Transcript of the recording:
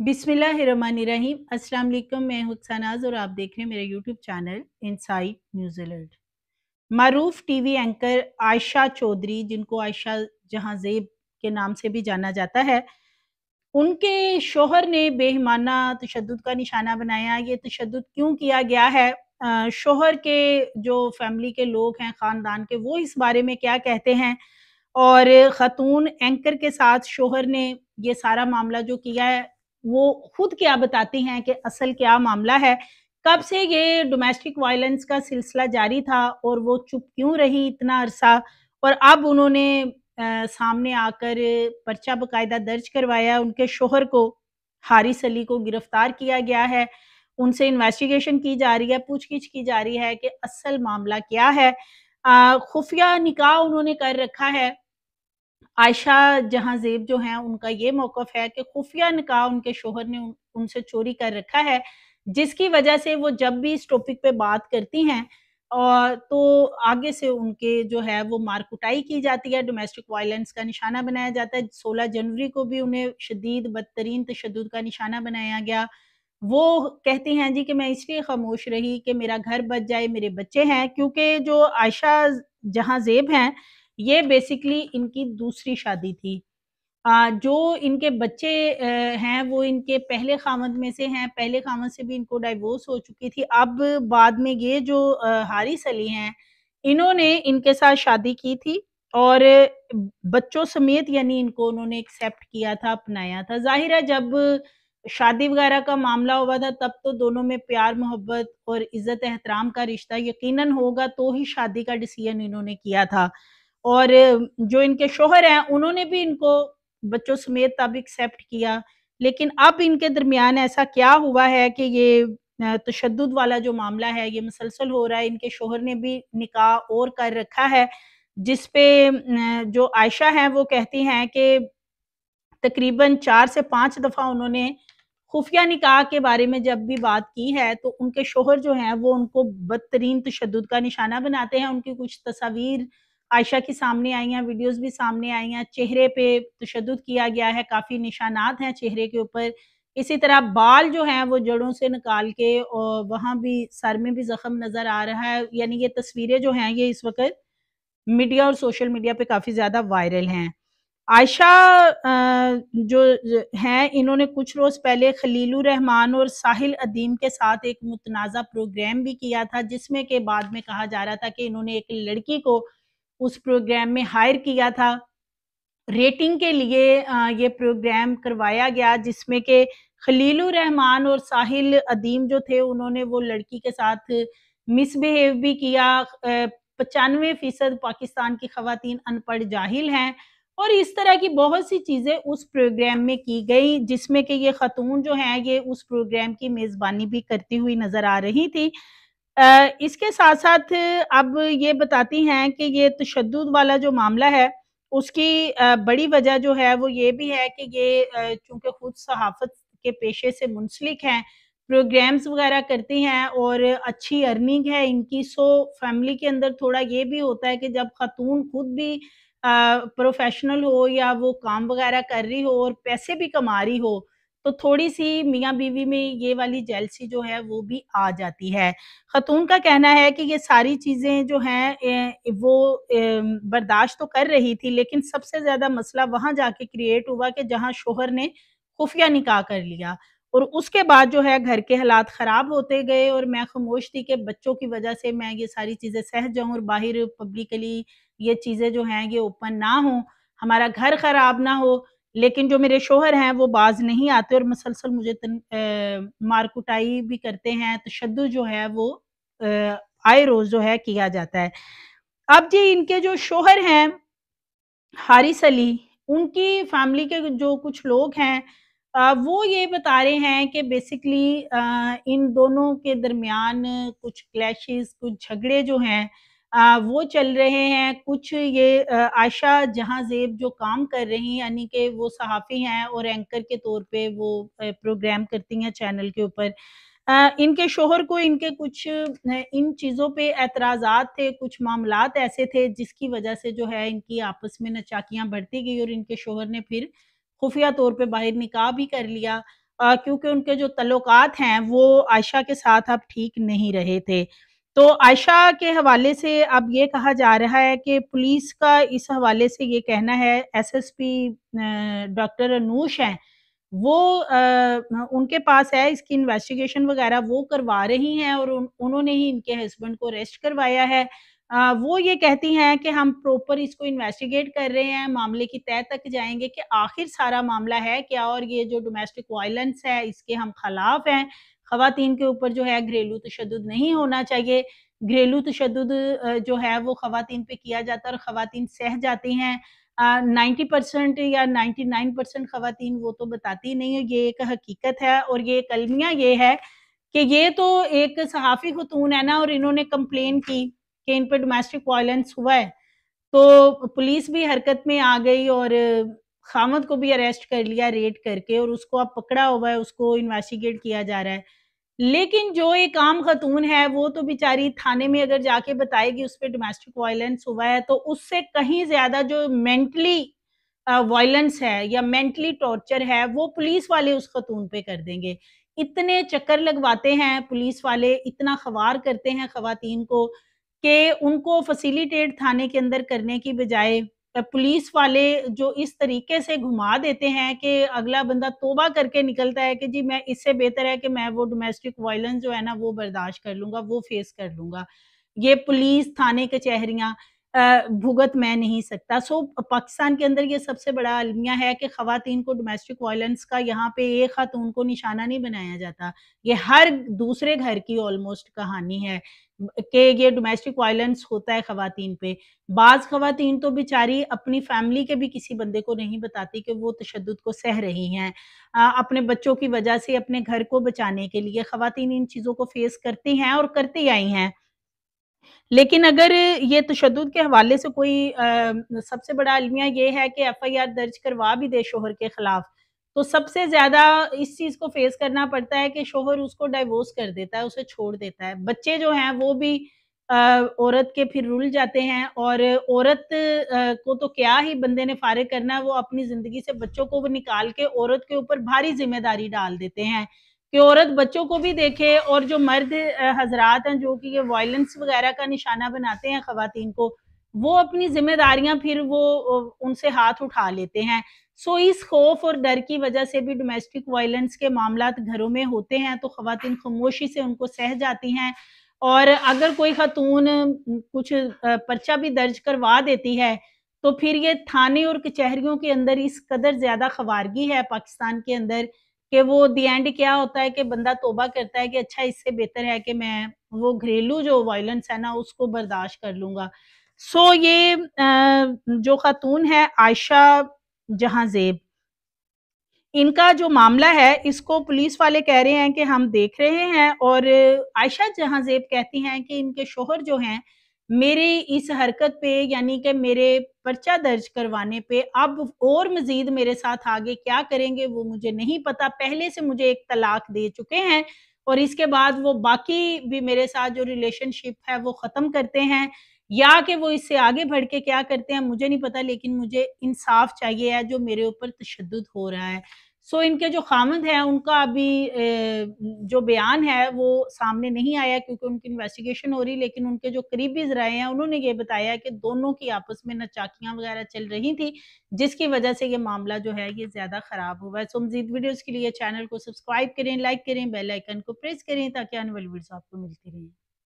बिस्मिल्लाहिर्रहमानिर्रहीम। अस्सलाम वालेकुम। मैं हूं सनाज और आप देख रहे हैं मेरा यूट्यूब चैनल इनसाइड न्यूजीलैंड। मारूफ टीवी एंकर आयशा चौधरी, जिनको आयशा जहां ज़ेब के नाम से भी जाना जाता है, उनके शोहर ने बेईमाना तशद्दुद का निशाना बनाया। ये तशद्दुद क्यों किया गया है, शोहर के जो फैमिली के लोग हैं, ख़ानदान के, वो इस बारे में क्या कहते हैं, और ख़ातून एंकर के साथ शोहर ने ये सारा मामला जो किया है, वो खुद क्या बताती हैं कि असल क्या मामला है। कब से ये डोमेस्टिक वायलेंस का सिलसिला जारी था और वो चुप क्यों रही इतना अरसा, और अब उन्होंने सामने आकर पर्चा बकायदा दर्ज करवाया। उनके शोहर को, हारिस अली को, गिरफ्तार किया गया है। उनसे इन्वेस्टिगेशन की जा रही है, पूछगिछ की जा रही है कि असल मामला क्या है। खुफिया निकाह उन्होंने कर रखा है। आयशा जहां ज़ेब जो हैं, उनका ये मौक़िफ़ है कि खुफिया निकाह उनके शोहर ने उनसे चोरी कर रखा है, जिसकी वजह से वो जब भी इस टॉपिक पे बात करती हैं तो आगे से उनके जो है वो मार कुटाई की जाती है, डोमेस्टिक वायलेंस का निशाना बनाया जाता है। 16 जनवरी को भी उन्हें शदीद बदतरीन तशद्दुद का निशाना बनाया गया। वो कहती हैं जी कि मैं इसलिए खामोश रही कि मेरा घर बच जाए, मेरे बच्चे हैं, क्योंकि जो आयशा जहां ज़ेब हैं, ये बेसिकली इनकी दूसरी शादी थी। जो इनके बच्चे हैं, वो इनके पहले ख़ावंद में से हैं। पहले ख़ावंद से भी इनको डाइवोर्स हो चुकी थी। अब बाद में ये जो हारिस अली हैं, इन्होंने इनके साथ शादी की थी और बच्चों समेत, यानी इनको उन्होंने एक्सेप्ट किया था, अपनाया था। ज़ाहिर है, जब शादी वग़ैरह का मामला हुआ था, तब तो दोनों में प्यार, मोहब्बत और इज़्ज़त एहतराम का रिश्ता यकीनन होगा, तो ही शादी का डिसीज़न इन्होंने किया था। और जो इनके शौहर हैं, उन्होंने भी इनको बच्चों समेत तब एक्सेप्ट किया। लेकिन अब इनके दरमियान ऐसा क्या हुआ है कि ये तशद्दुद वाला जो मामला है, ये मुसलसल हो रहा है। इनके शौहर ने भी निकाह और कर रखा है, जिस पे जो आयशा हैं, वो कहती हैं कि तकरीबन 4 से 5 दफ़ा उन्होंने खुफिया निकाह के बारे में जब भी बात की है, तो उनके शौहर जो हैं, वो उनको बदतरीन तशद्दुद का निशाना बनाते हैं। उनकी कुछ तस्वीर आयशा की सामने आई हैं, वीडियोज़ भी सामने आई हैं। चेहरे पे तशद्दुद किया गया है, काफ़ी निशानात हैं चेहरे के ऊपर। इसी तरह बाल जो हैं, वो जड़ों से निकाल के, और वहाँ भी सर में भी ज़ख्म नज़र आ रहा है। यानी ये तस्वीरें जो हैं, ये इस वक़्त मीडिया और सोशल मीडिया पे काफ़ी ज़्यादा वायरल हैं। आयशा जो हैं, इन्होंने कुछ रोज़ पहले खलीलुर रहमान और साहिल अदीम के साथ एक मुतनाज़ा प्रोग्राम भी किया था, जिसमें के बाद में कहा जा रहा था कि इन्होंने एक लड़की को उस प्रोग्राम में हायर किया था। रेटिंग के लिए ये प्रोग्राम करवाया गया, जिसमें के खलीलुर रहमान और साहिल अदीम जो थे, उन्होंने वो लड़की के साथ मिसबिहेव भी किया। 95% पाकिस्तान की ख़वातीन अनपढ़ जाहिल हैं, और इस तरह की बहुत सी चीज़ें उस प्रोग्राम में की गई, जिसमें कि ये ख़ातून जो हैं, ये उस प्रोग्राम की मेज़बानी भी करती हुई नज़र आ रही थी। इसके साथ-साथ अब ये बताती हैं कि ये तशद्दुद वाला जो मामला है, उसकी बड़ी वजह जो है वो ये भी है कि ये चूँकि खुद सहाफ़त के पेशे से मुंसलिक हैं, प्रोग्राम्स वग़ैरह करती हैं और अच्छी अर्निंग है इनकी। सो फैमिली के अंदर थोड़ा ये भी होता है कि जब ख़ातून खुद भी प्रोफ़ेशनल हो या वो काम वग़ैरह कर रही हो और पैसे भी कमा रही हो, तो थोड़ी-सी मियाँ-बीवी में ये वाली जेलसी जो है वो भी आ जाती है। ख़ातून का कहना है कि ये सारी चीज़ें जो हैं वो बर्दाश्त तो कर रही थी, लेकिन सबसे ज़्यादा मसला वहाँ जाके क्रिएट हुआ कि जहाँ शौहर ने खुफ़िया निकाह कर लिया, और उसके बाद जो है घर के हालात ख़राब होते गए, और मैं ख़ामोश थी कि बच्चों की वजह से मैं ये सारी चीज़ें सह जाऊँ और बाहर पब्लिकली ये चीज़ें जो हैं ये ओपन ना हों, हमारा घर ख़राब ना हो। लेकिन जो मेरे शौहर हैं, वो बाज़ नहीं आते और मुसलसल मुझे मार कुटाई भी करते हैं, तशद्दुद जो है वो आए रोज़ जो है किया जाता है। अब जी इनके जो शौहर हैं, हारिस अली, उनकी फैमिली के जो कुछ लोग हैं, वो ये बता रहे हैं कि बेसिकली इन दोनों के दरमियान कुछ क्लैशेज़, कुछ झगड़े जो हैं वो चल रहे हैं। कुछ ये आयशा जहां ज़ेब जो काम कर रही हैं, यानी कि वो सहाफ़ी हैं और एंकर के तौर पे वो प्रोग्राम करती हैं चैनल के ऊपर। इनके शौहर को इनके कुछ इन चीज़ों पे एतराज़ात थे, कुछ मामलात ऐसे थे जिसकी वजह से जो है इनकी आपस में नचाकियाँ बढ़ती गई, और इनके शौहर ने फिर खुफ़िया तौर पे बाहर निकाह भी कर लिया। کیونکہ ان کے جو تعلقات ہیں وہ عائشہ کے ساتھ اب ٹھیک نہیں رہے تھے۔ تو عائشہ کے حوالے سے اب یہ کہا جا رہا ہے کہ پولیس کا اس حوالے سے یہ کہنا ہے، S S P doctor Anoosh ہیں، وہ ان کے پاس ہے اس کی انویسٹیگیشن وغیرہ وہ کروا رہی ہیں، اور انہوں نے ہی ان کے ہسبینڈ کو اریسٹ کروایا ہے۔ وہ یہ کہتی ہیں کہ ہم پروپر اس کو انویسٹیگیٹ کر رہے ہیں، معاملے کی تہہ تک جائیں گے کہ آخر سارا معاملہ ہے کیا، اور یہ جو ڈومیسٹک وائلنس ہے اس کے ہم خلاف ہیں۔ خواتین کے اوپر جو ہے گھریلو تشدد نہیں ہونا چاہیے، گھریلو تشدد جو ہے وہ خواتین پہ کیا جاتا ہے اور خواتین سہ جاتی ہیں۔ 90% یا 99% خواتین وہ تو بتاتی نہیں ہے، یہ ایک حقیقت ہے، اور یہ ایک المیہ یہ ہے کہ یہ تو ایک صحافی خاتون ہے نا، اور انہوں نے کمپلین کی کہ ان پہ ڈومیسٹک وائلنس ہوا ہے، تو پولیس بھی حرکت میں آ گئی اور خامد کو بھی اریسٹ کر لیا ریڈ کر کے، اور اس کو اب پکڑا ہوا ہے، اس کو انویسٹیگیٹ کیا جا رہا ہے۔ لیکن جو ایک عام خاتون ہے وہ تو بیچاری تھانے میں اگر جا کے بتائے گی اس پہ ڈومیسٹک وائلنس ہوا ہے، تو اس سے کہیں زیادہ جو مینٹلی وائلنس ہے یا مینٹلی ٹارچر ہے وہ پولیس والے اس خاتون پہ کر دیں گے۔ اتنے چکر لگواتے ہیں پولیس والے، اتنا خوار کرتے ہیں خواتین کو کہ ان کو فیسیلیٹیٹ تھانے کے اندر کرنے کی بجائے پولیس والے جو اس طریقے سے گھما دیتے ہیں کہ اگلا بندہ توبہ کر کے نکلتا ہے کہ جی میں اس سے بہتر ہے کہ میں وہ ڈومیسٹک وائلنس جو ہے نا وہ برداشت کر لوں گا، وہ فیس کر لوں گا، یہ پولیس تھانے کچہریاں بھگت میں نہیں سکتا۔ سو پاکستان کے اندر یہ سب سے بڑا المیہ ہے کہ خواتین کو ڈومیسٹک وائلنس کا یہاں پہ ایک خاتون کو نشانہ نہیں بنایا جاتا، یہ ہر دوسرے گھر کی آلموسٹ کہانی ہے کہ یہ ڈومیسٹک وائلنس ہوتا ہے خواتین پہ۔ بعض خواتین تو بیچاری اپنی فیملی کے بھی کسی بندے کو نہیں بتاتی کہ وہ تشدد کو سہ رہی ہیں، اپنے بچوں کی وجہ سے اپنے گھر کو بچانے کے لیے خواتین ان چیزوں کو فیس کرتی ہیں اور کرتی آئی ہیں۔ لیکن اگر یہ تشدد کے حوالے سے کوئی سب سے بڑا المیہ یہ ہے کہ ایف آئی آر درج کروا بھی دے شوہر کے خلاف، تو سب سے زیادہ اس چیز کو فیس کرنا پڑتا ہے کہ شوہر اس کو ڈائیورس کر دیتا ہے، اسے چھوڑ دیتا ہے۔ بچے جو ہیں وہ بھی عورت کے پھر رل جاتے ہیں، اور عورت کو تو کیا ہی بندے نے فارغ کرنا ہے، وہ اپنی زندگی سے بچوں کو وہ نکال کے عورت کے اوپر بھاری ذمہ داری ڈال دیتے ہیں کہ عورت بچوں کو بھی دیکھے، اور جو مرد حضرات ہیں جو کہ یہ وائلنس وغیرہ کا نشانہ بناتے ہیں خواتین کو، وہ اپنی ذمہ داریاں پھر وہ ان سے ہاتھ اٹھا لیتے ہیں۔ سو اس خوف اور ڈر کی وجہ سے بھی ڈومیسٹک وائلنس کے معاملات گھروں میں ہوتے ہیں تو خواتین خاموشی سے ان کو سہ جاتی ہیں، اور اگر کوئی خاتون کچھ پرچہ بھی درج کروا دیتی ہے تو پھر یہ تھانے اور کچہریوں کے اندر اس قدر زیادہ خوارگی ہے پاکستان کے اندر کہ وہ دی اینڈ کیا ہوتا ہے کہ بندہ توبہ کرتا ہے کہ اچھا اس سے بہتر ہے کہ میں وہ گھریلو جو وائلنس ہے نا اس کو برداشت کر لوں گا۔ سو یہ جو خاتون ہے عائشہ جہاں زیب، ان کا جو معاملہ ہے اس کو پولیس والے کہہ رہے ہیں کہ ہم دیکھ رہے ہیں، اور عائشہ جہاں زیب کہتی ہیں کہ ان کے شوہر جو ہیں میری اس حرکت پہ یعنی کہ میرے پرچہ درج کروانے پہ اب اور مزید میرے ساتھ آگے کیا کریں گے وہ مجھے نہیں پتا، پہلے سے مجھے ایک طلاق دے چکے ہیں اور اس کے بعد وہ باقی بھی میرے ساتھ جو ریلیشن شپ ہے وہ ختم کرتے ہیں، یا کہ وہ اس سے آگے بڑھ کے کیا کرتے ہیں مجھے نہیں پتا، لیکن مجھے انصاف چاہیے ہے جو میرے اوپر تشدد ہو رہا ہے۔ سو ان کے جو خامند ہیں ان کا ابھی جو بیان ہے وہ سامنے نہیں آیا کیونکہ ان کی انویسٹیگیشن ہو رہی، لیکن ان کے جو قریبی ذرائع ہیں انہوں نے یہ بتایا کہ دونوں کی آپس میں نچاکیاں وغیرہ چل رہی تھی جس کی وجہ سے یہ معاملہ جو ہے یہ زیادہ خراب ہوا ہے۔ سو مزید ویڈیوز کے لیے چینل کو سبسکرائب کریں، لائک کریں، بیل آئیکن کو پریس کریں تاکہ آنے والی ویڈیوز آپ کو ملتی رہیں۔